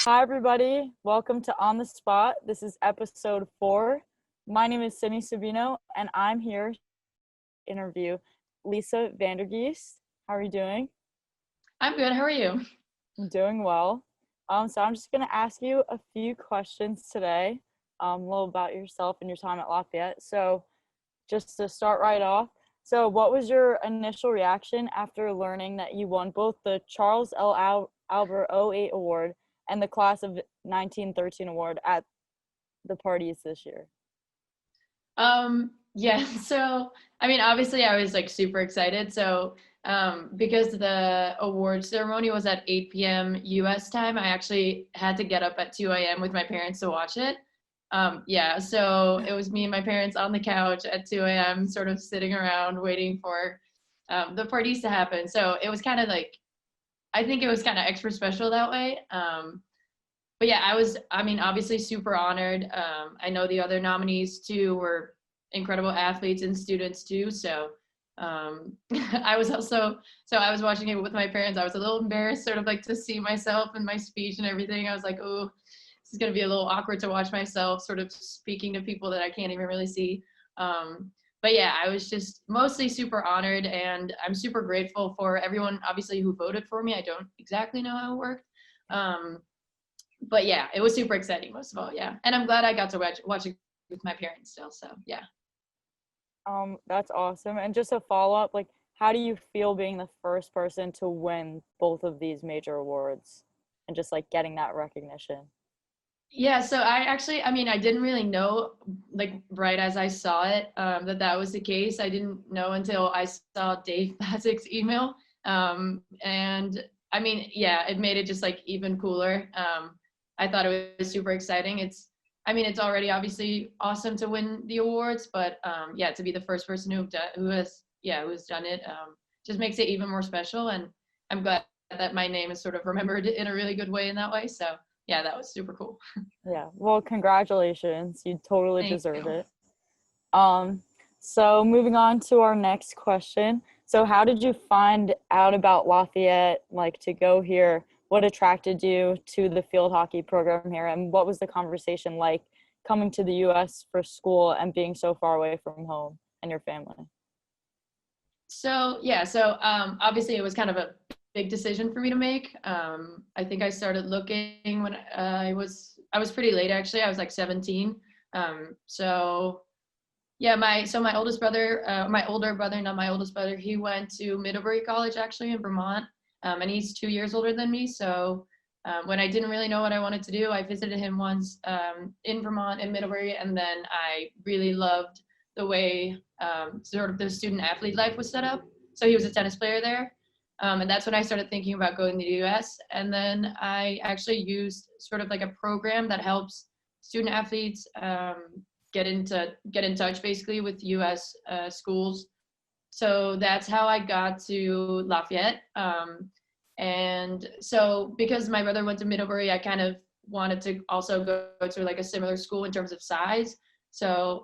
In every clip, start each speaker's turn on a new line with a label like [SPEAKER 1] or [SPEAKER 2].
[SPEAKER 1] Hi, everybody. Welcome to On the Spot. This is episode 4. My name is Sabino, and I'm here to interview Lisa Geest. How are you doing?
[SPEAKER 2] I'm good. How are you?
[SPEAKER 1] I'm doing well. So I'm just going to ask you a few questions today, a little about yourself and your time at Lafayette. So just to start right off, so what was your initial reaction after learning that you won both the Charles L. Albert '08 Award and the Class of 1913 Award at the PARDees this year?
[SPEAKER 2] Yeah, so obviously I was like super excited. So because the award ceremony was at 8 p.m. US time, I actually had to get up at 2 a.m. with my parents to watch it. Yeah, so it was me and my parents on the couch at 2 a.m. sort of sitting around waiting for the parties to happen. So it was kind of like, I think it was kind of extra special that way. But yeah, obviously super honored. I know the other nominees too were incredible athletes and students too. So I was I was watching it with my parents. I was a little embarrassed sort of like to see myself and my speech and everything. I was like, oh, this is going to be a little awkward to watch myself sort of speaking to people that I can't even really see. But yeah, I was just mostly super honored, and I'm super grateful for everyone obviously who voted for me. I don't exactly know how it worked. But yeah, it was super exciting most of all. Yeah. And I'm glad I got to watch it with my parents still. So yeah.
[SPEAKER 1] That's awesome. And just a follow up, like, how do you feel being the first person to win both of these major awards and just like getting that recognition?
[SPEAKER 2] Yeah, so I didn't really know, like, right as I saw it, that was the case. I didn't know until I saw Dave Pasik's email. And yeah, it made it just like even cooler. I thought it was super exciting. It's already obviously awesome to win the awards, but yeah, to be the first person who has done it, just makes it even more special. And I'm glad that my name is sort of remembered in a really good way in that way. So yeah, that was super cool.
[SPEAKER 1] Yeah. Well, congratulations. You totally
[SPEAKER 2] Thank
[SPEAKER 1] deserve
[SPEAKER 2] you.
[SPEAKER 1] it. Um, so moving on to our next question. So how did you find out about Lafayette, like to go here? What attracted you to the field hockey program here? And what was the conversation like coming to the US for school and being so far away from home and your family?
[SPEAKER 2] Obviously it was kind of a big decision for me to make. I think I started looking when I was pretty late actually. I was like 17. So yeah, my oldest brother, my older brother, not my oldest brother, he went to Middlebury College actually in Vermont, and he's 2 years older than me. So when I didn't really know what I wanted to do, I visited him once in Vermont in Middlebury, and then I really loved the way sort of the student athlete life was set up. So he was a tennis player there, and that's when I started thinking about going to the U.S. And then I actually used sort of like a program that helps student athletes get in touch basically with U.S. Schools. So that's how I got to Lafayette. And so because my brother went to Middlebury, I kind of wanted to also go to like a similar school in terms of size. So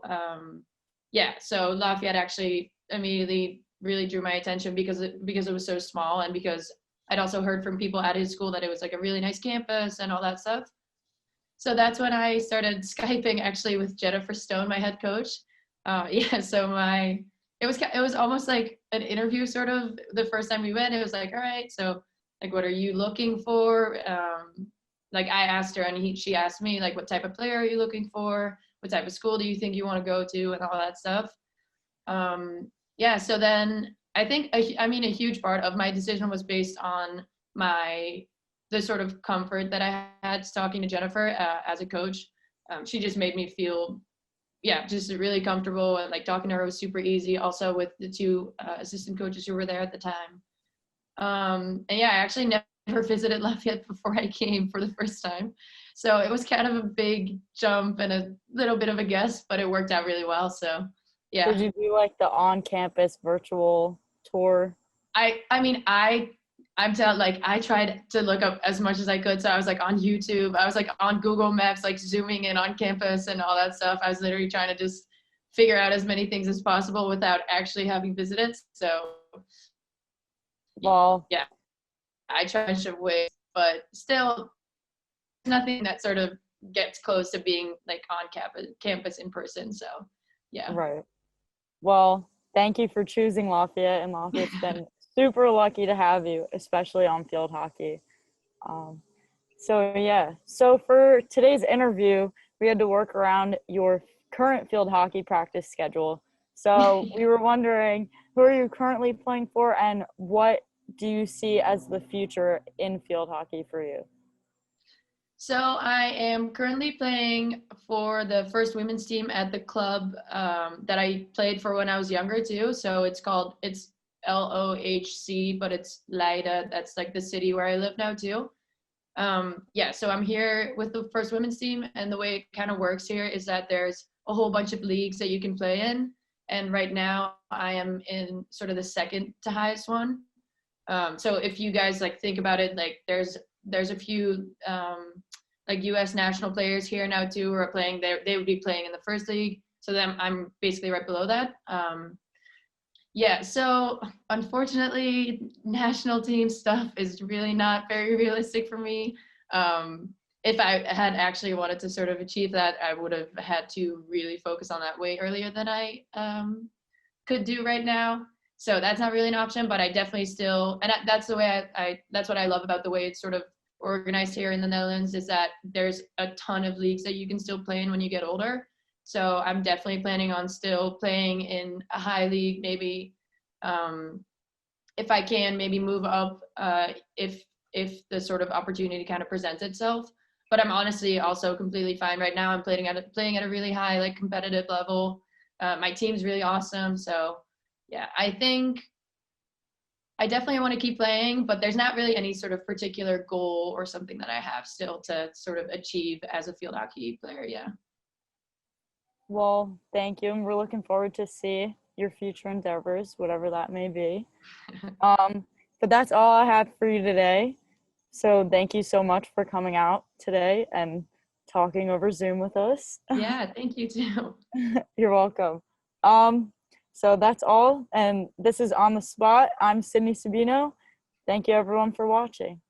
[SPEAKER 2] so Lafayette actually immediately really drew my attention because it was so small, and because I'd also heard from people at his school that it was like a really nice campus and all that stuff. So that's when I started Skyping actually with Jennifer Stone, my head coach. Yeah, so it was almost like an interview sort of the first time we met. It was like, all right, so like, what are you looking for? Like I asked her, and she asked me like, what type of player are you looking for? What type of school do you think you want to go to, and all that stuff. Yeah, so then I think a huge part of my decision was based on the sort of comfort that I had talking to Jennifer as a coach. She just made me feel, yeah, just really comfortable, and like talking to her was super easy. Also with the two assistant coaches who were there at the time. And yeah, I actually never visited Lafayette before I came for the first time. So it was kind of a big jump and a little bit of a guess, but it worked out really well. So
[SPEAKER 1] Did
[SPEAKER 2] yeah.
[SPEAKER 1] you do like the on-campus virtual tour?
[SPEAKER 2] I'm telling, like, I tried to look up as much as I could. So I was like on YouTube, I was like on Google Maps, like zooming in on campus and all that stuff. I was literally trying to just figure out as many things as possible without actually having visited. So
[SPEAKER 1] Well,
[SPEAKER 2] yeah, I tried a bunch of ways, but still nothing that sort of gets close to being like on campus in person. So yeah.
[SPEAKER 1] Right. Well, thank you for choosing Lafayette, and Lafayette's been super lucky to have you, especially on field hockey. Um, so yeah, so for today's interview, we had to work around your current field hockey practice schedule. So we were wondering, who are you currently playing for, and what do you see as the future in field hockey for you?
[SPEAKER 2] So I am currently playing for the first women's team at the club that I played for when I was younger too. So it's LOHC, but it's Leida. That's like the city where I live now too. Yeah, so I'm here with the first women's team, and the way it kind of works here is that there's a whole bunch of leagues that you can play in. And right now I am in sort of the second to highest one. So if you guys like think about it, like there's a few like U.S. national players here now too who are playing. They would be playing in the first league. So then I'm basically right below that. Yeah, so unfortunately, national team stuff is really not very realistic for me. If I had actually wanted to sort of achieve that, I would have had to really focus on that way earlier than I could do right now. So that's not really an option, but I definitely still, and that's the way that's what I love about the way it's sort of organized here in the Netherlands, is that there's a ton of leagues that you can still play in when you get older. So I'm definitely planning on still playing in a high league, maybe if I can maybe move up if the sort of opportunity kind of presents itself. But I'm honestly also completely fine right now. I'm playing at a really high like competitive level. My team's really awesome. So yeah, I think I definitely want to keep playing, but there's not really any sort of particular goal or something that I have still to sort of achieve as a field hockey player. Yeah.
[SPEAKER 1] Well, thank you, and we're looking forward to see your future endeavors, whatever that may be. But that's all I have for you today. So thank you so much for coming out today and talking over Zoom with us.
[SPEAKER 2] Yeah, thank you too.
[SPEAKER 1] You're welcome. So that's all, and this is On the Spot. I'm Sydney Sabino. Thank you everyone for watching.